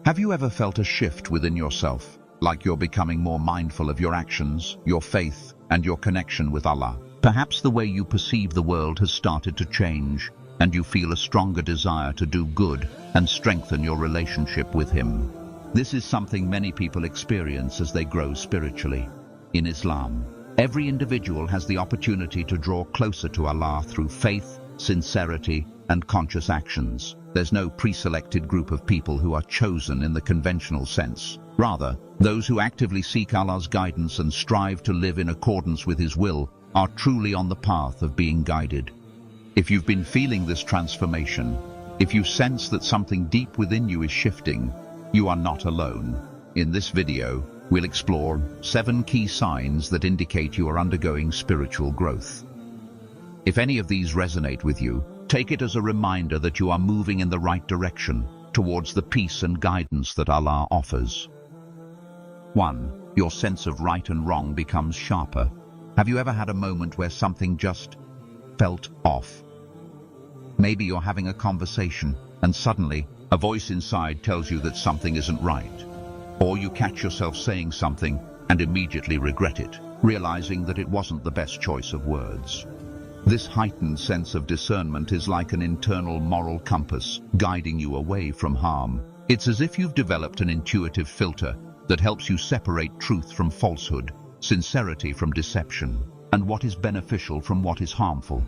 Have you ever felt a shift within yourself, like you're becoming more mindful of your actions, your faith, and your connection with Allah? Perhaps the way you perceive the world has started to change, and you feel a stronger desire to do good and strengthen your relationship with Him. This is something many people experience as they grow spiritually. In Islam, every individual has the opportunity to draw closer to Allah through faith, sincerity, and conscious actions. There's no pre-selected group of people who are chosen in the conventional sense. Rather, those who actively seek Allah's guidance and strive to live in accordance with His will are truly on the path of being guided. If you've been feeling this transformation, if you sense that something deep within you is shifting, you are not alone. In this video, we'll explore 7 key signs that indicate you are undergoing spiritual growth. If any of these resonate with you, take it as a reminder that you are moving in the right direction towards the peace and guidance that Allah offers. 1. Your sense of right and wrong becomes sharper. Have you ever had a moment where something just felt off? Maybe you're having a conversation and suddenly a voice inside tells you that something isn't right. Or you catch yourself saying something and immediately regret it, realizing that it wasn't the best choice of words. This heightened sense of discernment is like an internal moral compass guiding you away from harm. It's as if you've developed an intuitive filter that helps you separate truth from falsehood, sincerity from deception, and what is beneficial from what is harmful.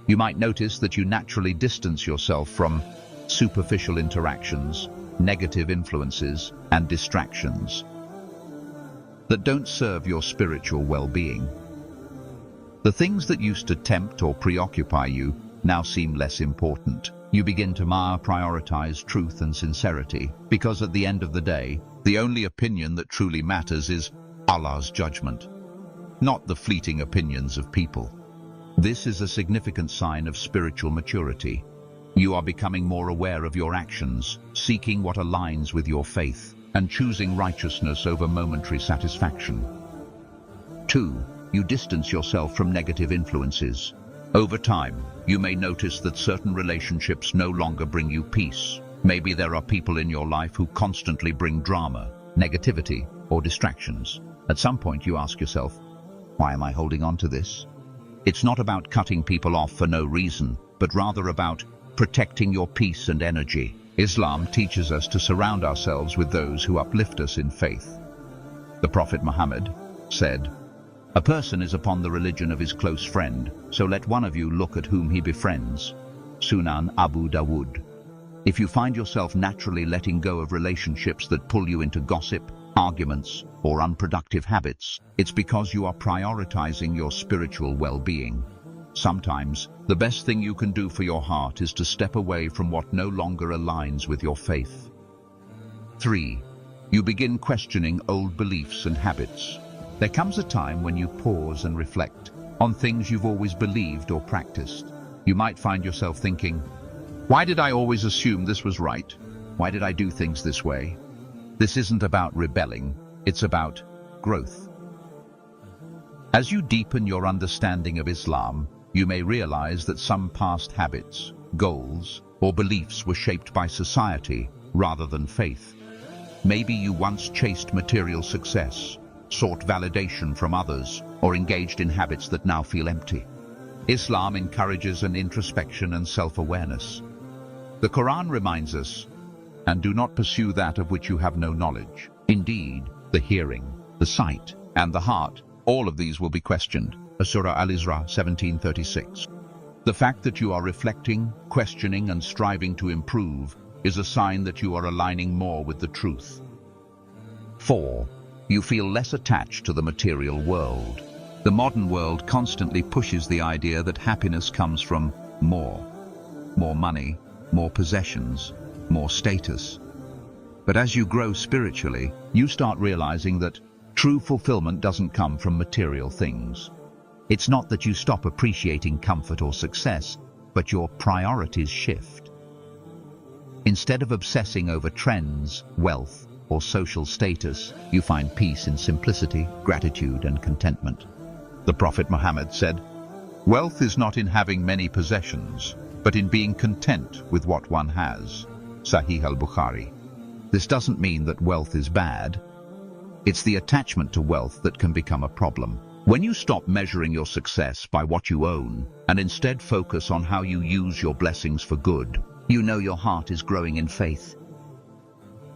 You might notice that you naturally distance yourself from superficial interactions, negative influences, and distractions that don't serve your spiritual well-being. The things that used to tempt or preoccupy you now seem less important. You begin to prioritize truth and sincerity, because at the end of the day, the only opinion that truly matters is Allah's judgment, not the fleeting opinions of people. This is a significant sign of spiritual maturity. You are becoming more aware of your actions, seeking what aligns with your faith, and choosing righteousness over momentary satisfaction. 2. You distance yourself from negative influences. Over time, you may notice that certain relationships no longer bring you peace. Maybe there are people in your life who constantly bring drama, negativity, or distractions. At some point you ask yourself, why am I holding on to this? It's not about cutting people off for no reason, but rather about protecting your peace and energy. Islam teaches us to surround ourselves with those who uplift us in faith. The Prophet Muhammad said, "A person is upon the religion of his close friend, so let one of you look at whom he befriends." Sunan Abu Dawud. If you find yourself naturally letting go of relationships that pull you into gossip, arguments, or unproductive habits, it's because you are prioritizing your spiritual well-being. Sometimes, the best thing you can do for your heart is to step away from what no longer aligns with your faith. 3. You begin questioning old beliefs and habits. There comes a time when you pause and reflect on things you've always believed or practiced. You might find yourself thinking, why did I always assume this was right? Why did I do things this way? This isn't about rebelling, it's about growth. As you deepen your understanding of Islam, you may realize that some past habits, goals, or beliefs were shaped by society rather than faith. Maybe you once chased material success, sought validation from others, or engaged in habits that now feel empty. Islam encourages an introspection and self-awareness. The Quran reminds us, "And do not pursue that of which you have no knowledge." Indeed, the hearing, the sight, and the heart, all of these will be questioned. Surah Al-Isra 17:36. The fact that you are reflecting, questioning, and striving to improve is a sign that you are aligning more with the truth. 4. You feel less attached to the material world. The modern world constantly pushes the idea that happiness comes from more money, more possessions, more status. But as you grow spiritually, you start realizing that true fulfillment doesn't come from material things. It's not that you stop appreciating comfort or success, but your priorities shift. Instead of obsessing over trends, wealth, or social status, you find peace in simplicity, gratitude, and contentment. The Prophet Muhammad said, "Wealth is not in having many possessions, but in being content with what one has." Sahih al-Bukhari. This doesn't mean that wealth is bad. It's the attachment to wealth that can become a problem. When you stop measuring your success by what you own and instead focus on how you use your blessings for good, you know your heart is growing in faith.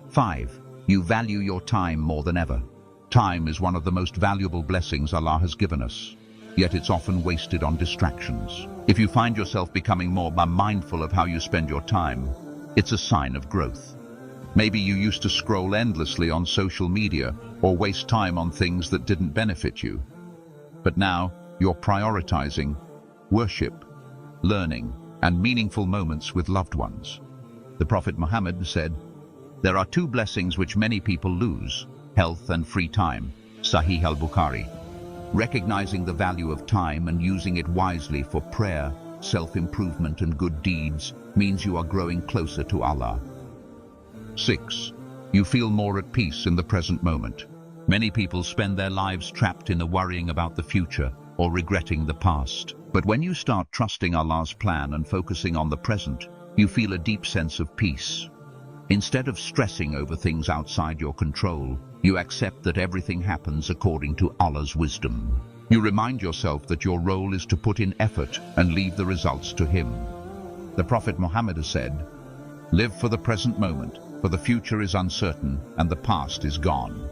5. You value your time more than ever. Time is one of the most valuable blessings Allah has given us, yet it's often wasted on distractions. If you find yourself becoming more mindful of how you spend your time, it's a sign of growth. Maybe you used to scroll endlessly on social media or waste time on things that didn't benefit you. But now you're prioritizing worship, learning, and meaningful moments with loved ones. The Prophet Muhammad said, "There are two blessings which many people lose, health and free time." Sahih al-Bukhari. Recognizing the value of time and using it wisely for prayer, self-improvement, and good deeds means you are growing closer to Allah. 6. You feel more at peace in the present moment. Many people spend their lives trapped in worrying about the future or regretting the past. But when you start trusting Allah's plan and focusing on the present, you feel a deep sense of peace. Instead of stressing over things outside your control, you accept that everything happens according to Allah's wisdom. You remind yourself that your role is to put in effort and leave the results to Him. The Prophet Muhammad has said, "Live for the present moment, for the future is uncertain and the past is gone."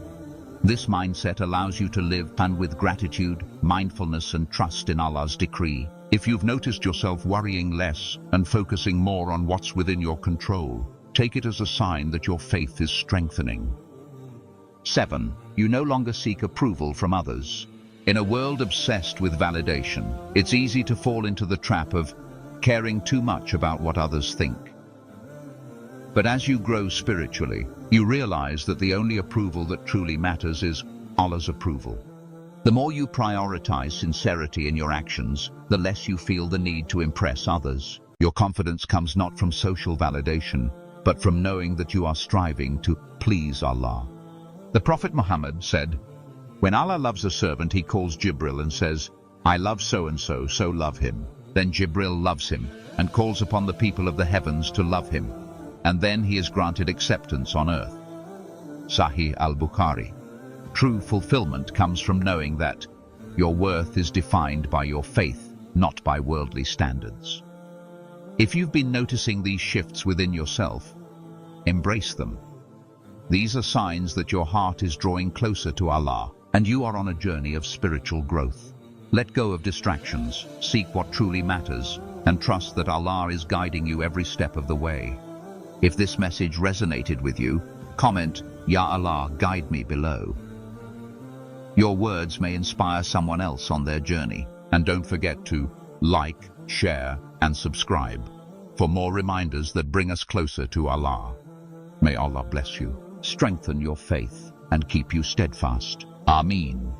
This mindset allows you to live with gratitude, mindfulness, and trust in Allah's decree. If you've noticed yourself worrying less and focusing more on what's within your control, take it as a sign that your faith is strengthening. 7. You no longer seek approval from others. In a world obsessed with validation, it's easy to fall into the trap of caring too much about what others think. But as you grow spiritually, you realize that the only approval that truly matters is Allah's approval. The more you prioritize sincerity in your actions, the less you feel the need to impress others. Your confidence comes not from social validation, but from knowing that you are striving to please Allah. The Prophet Muhammad said, "When Allah loves a servant, He calls Jibril and says, 'I love so-and-so, so love him.' Then Jibril loves him and calls upon the people of the heavens to love him, and then he is granted acceptance on earth." Sahih al-Bukhari. True fulfillment comes from knowing that your worth is defined by your faith, not by worldly standards. If you've been noticing these shifts within yourself, embrace them. These are signs that your heart is drawing closer to Allah, and you are on a journey of spiritual growth. Let go of distractions, seek what truly matters, and trust that Allah is guiding you every step of the way. If this message resonated with you, comment, "Ya Allah, guide me" below. Your words may inspire someone else on their journey, and don't forget to like, share, and subscribe for more reminders that bring us closer to Allah. May Allah bless you, strengthen your faith, and keep you steadfast. Ameen.